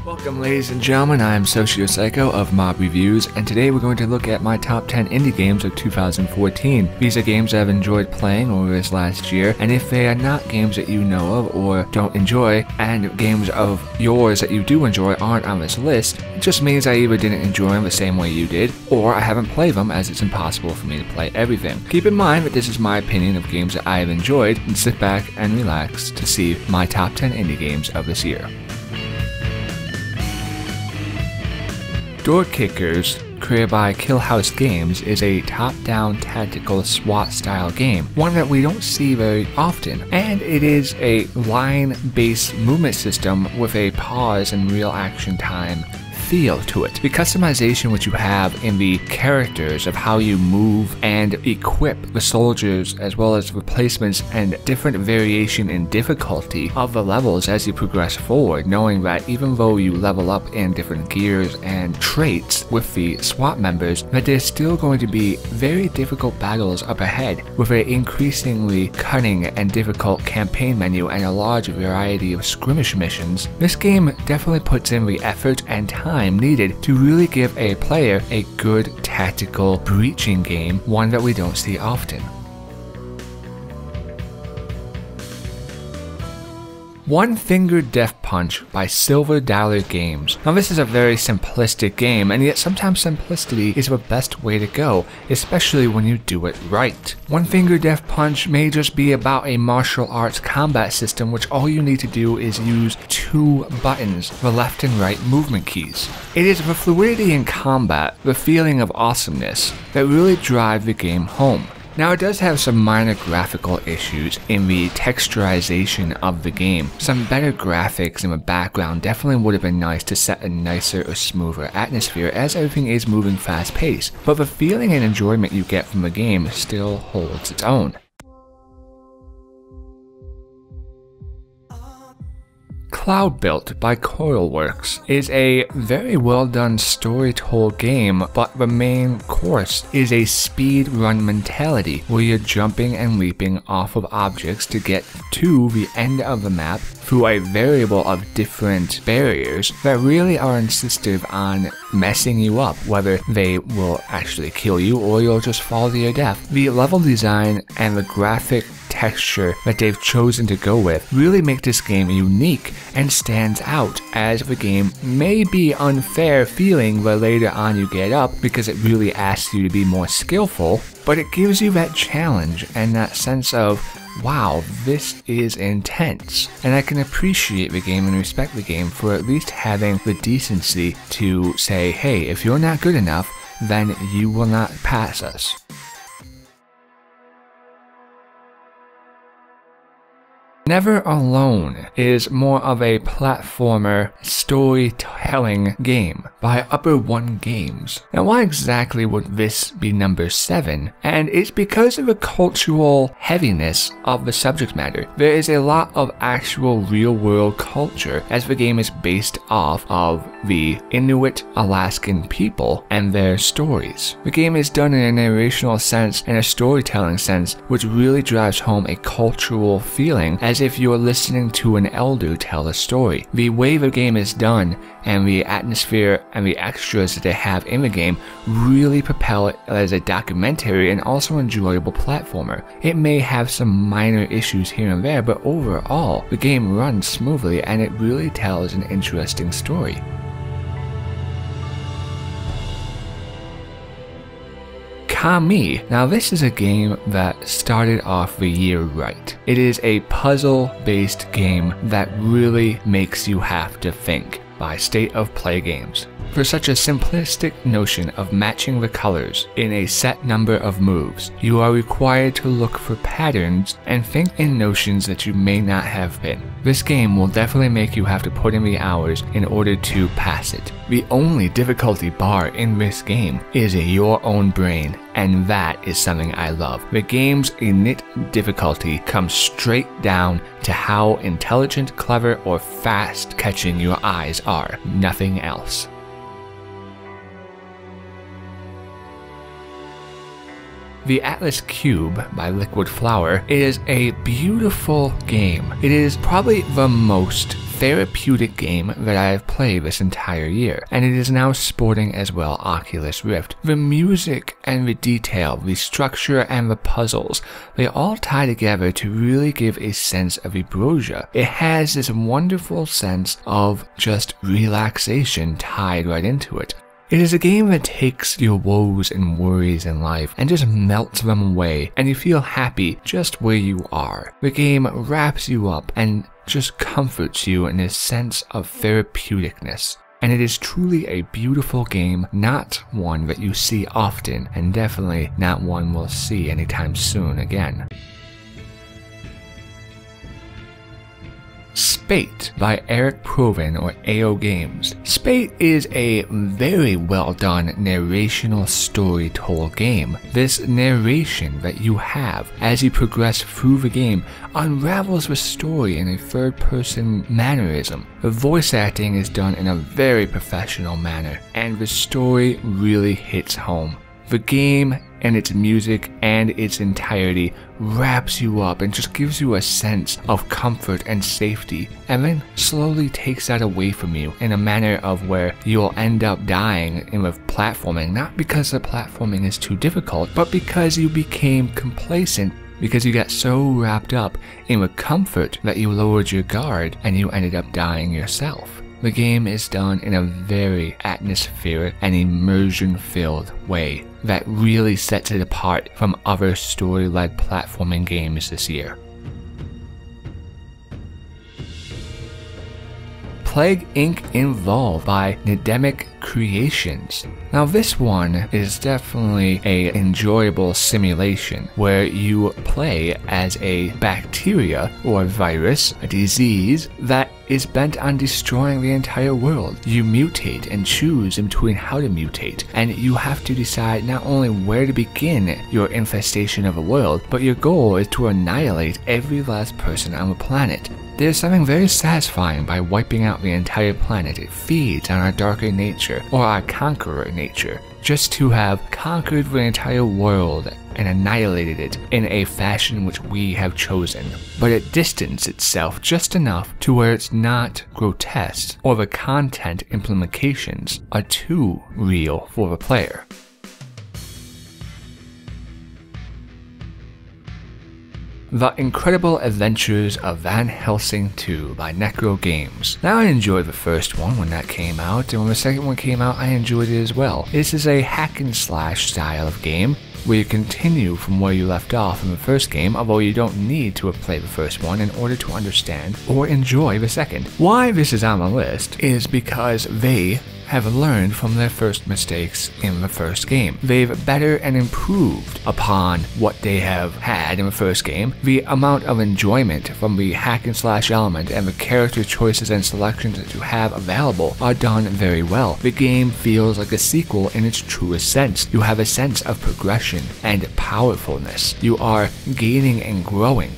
Welcome ladies and gentlemen, I am SocioPsycho of Mob Reviews, and today we're going to look at my top 10 indie games of 2014. These are games I've enjoyed playing over this last year, and if they are not games that you know of or don't enjoy, and games of yours that you do enjoy aren't on this list, it just means I either didn't enjoy them the same way you did, or I haven't played them as it's impossible for me to play everything. Keep in mind that this is my opinion of games that I have enjoyed, and sit back and relax to see my top 10 indie games of this year. Door Kickers, created by Kill House Games, is a top-down tactical SWAT-style game, one that we don't see very often, and it is a line-based movement system with a pause and real action time feel to it. The customization which you have in the characters of how you move and equip the soldiers, as well as replacements and different variation in difficulty of the levels as you progress forward, knowing that even though you level up in different gears and traits with the SWAT members, that there's still going to be very difficult battles up ahead with an increasingly cunning and difficult campaign menu and a large variety of skirmish missions. This game definitely puts in the effort and time needed to really give a player a good tactical breaching game, one that we don't see often. One Finger Death Punch by Silver Dollar Games. Now this is a very simplistic game, and yet sometimes simplicity is the best way to go, especially when you do it right. One Finger Death Punch may just be about a martial arts combat system which all you need to do is use two buttons, the left and right movement keys. It is the fluidity in combat, the feeling of awesomeness, that really drive the game home. Now it does have some minor graphical issues in the texturization of the game. Some better graphics in the background definitely would have been nice to set a nicer or smoother atmosphere, as everything is moving fast paced, but the feeling and enjoyment you get from the game still holds its own. Cloud Built by Coilworks is a very well done story told game, but the main course is a speed run mentality where you're jumping and leaping off of objects to get to the end of the map through a variable of different barriers that really are insistent on messing you up, whether they will actually kill you or you'll just fall to your death. The level design and the graphic texture that they've chosen to go with really make this game unique and stands out, as the game may be unfair feeling the later on you get up because it really asks you to be more skillful, but it gives you that challenge and that sense of, wow, this is intense. And I can appreciate the game and respect the game for at least having the decency to say, hey, if you're not good enough, then you will not pass us. Never Alone is more of a platformer storytelling game by Upper One Games. Now why exactly would this be number 7? And it's because of the cultural heaviness of the subject matter. There is a lot of actual real world culture, as the game is based off of the Inuit Alaskan people and their stories. The game is done in a narrational sense and a storytelling sense, which really drives home a cultural feeling, as if you're listening to an elder tell a story. The way the game is done and the atmosphere and the extras that they have in the game really propel it as a documentary and also enjoyable platformer. It may have some minor issues here and there, but overall, the game runs smoothly and it really tells an interesting story. Commie. Now this is a game that started off the year right. It is a puzzle-based game that really makes you have to think, by State of Play Games. For such a simplistic notion of matching the colors in a set number of moves, you are required to look for patterns and think in notions that you may not have been. This game will definitely make you have to put in the hours in order to pass it. The only difficulty bar in this game is your own brain, and that is something I love. The game's innate difficulty comes straight down to how intelligent, clever, or fast catching your eyes are, nothing else. The Atlas Cube by Liquid Flower is a beautiful game. It is probably the most therapeutic game that I have played this entire year, and it is now sporting as well Oculus Rift. The music and the detail, the structure and the puzzles, they all tie together to really give a sense of ambrosia. It has this wonderful sense of just relaxation tied right into it. It is a game that takes your woes and worries in life and just melts them away, and you feel happy just where you are. The game wraps you up and just comforts you in a sense of therapeuticness. And it is truly a beautiful game, not one that you see often, and definitely not one we'll see anytime soon again. Spate by Eric Proven or AO Games. Spate is a very well done narrational story told game. This narration that you have as you progress through the game unravels the story in a third person mannerism. The voice acting is done in a very professional manner, and the story really hits home. The game and its music and its entirety wraps you up and just gives you a sense of comfort and safety, and then slowly takes that away from you in a manner of where you'll end up dying in the platforming, not because the platforming is too difficult, but because you became complacent, because you got so wrapped up in the comfort that you lowered your guard and you ended up dying yourself. The game is done in a very atmospheric and immersion-filled way that really sets it apart from other story-led platforming games this year. Plague Inc. Involved by Nidemic Creations. Now this one is definitely an enjoyable simulation where you play as a bacteria or virus, a disease that is bent on destroying the entire world. You mutate and choose in between how to mutate, and you have to decide not only where to begin your infestation of the world, but your goal is to annihilate every last person on the planet. There's something very satisfying by wiping out the entire planet. It feeds on our darker nature, or our conqueror nature, just to have conquered the entire world and annihilated it in a fashion which we have chosen. But it distances itself just enough to where it's not grotesque, or the content implications are too real for the player. The Incredible Adventures of Van Helsing 2 by Necro Games. Now I enjoyed the first one when that came out, and when the second one came out I enjoyed it as well. This is a hack and slash style of game where you continue from where you left off in the first game, although you don't need to have played the first one in order to understand or enjoy the second. Why this is on the list is because they have learned from their first mistakes in the first game. They've better and improved upon what they have had in the first game. The amount of enjoyment from the hack and slash element and the character choices and selections that you have available are done very well. The game feels like a sequel in its truest sense. You have a sense of progression and powerfulness. You are gaining and growing.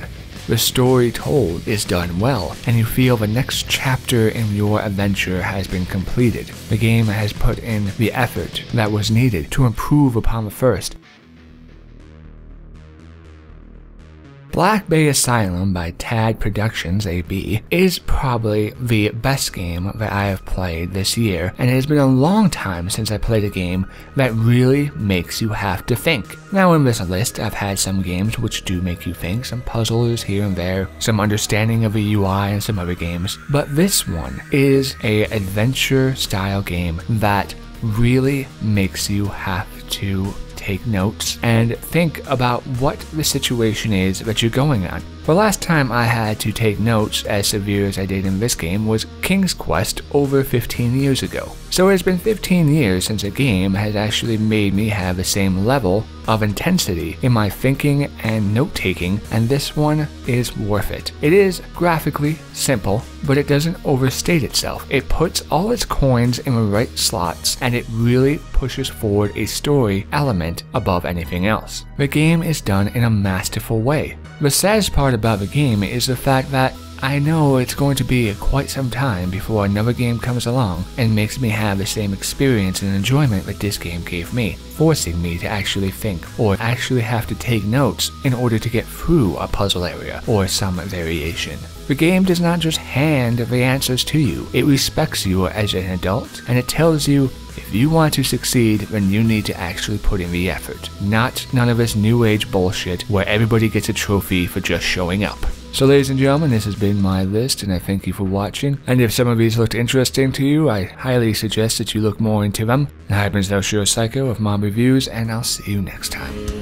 The story told is done well, and you feel the next chapter in your adventure has been completed. The game has put in the effort that was needed to improve upon the first. Blackbay Asylum by Tad Productions AB is probably the best game that I have played this year, and it has been a long time since I played a game that really makes you have to think. Now in this list I've had some games which do make you think, some puzzles here and there, some understanding of the UI and some other games, but this one is a adventure style game that really makes you have to take notes and think about what the situation is that you're going on. The last time I had to take notes as severe as I did in this game was King's Quest over 15 years ago. So it's been 15 years since a game has actually made me have the same level of intensity in my thinking and note-taking, and this one is worth it. It is graphically simple, but it doesn't overstate itself. It puts all its coins in the right slots, and it really pushes forward a story element above anything else. The game is done in a masterful way. The saddest part about the game is the fact that I know it's going to be quite some time before another game comes along and makes me have the same experience and enjoyment that this game gave me, forcing me to actually think or actually have to take notes in order to get through a puzzle area or some variation. The game does not just hand the answers to you, it respects you as an adult, and it tells you if you want to succeed, then you need to actually put in the effort, not none of this new age bullshit where everybody gets a trophy for just showing up. So ladies and gentlemen, this has been my list, and I thank you for watching. And if some of these looked interesting to you, I highly suggest that you look more into them. I've been SocioPsycho with Mob Reviews, and I'll see you next time.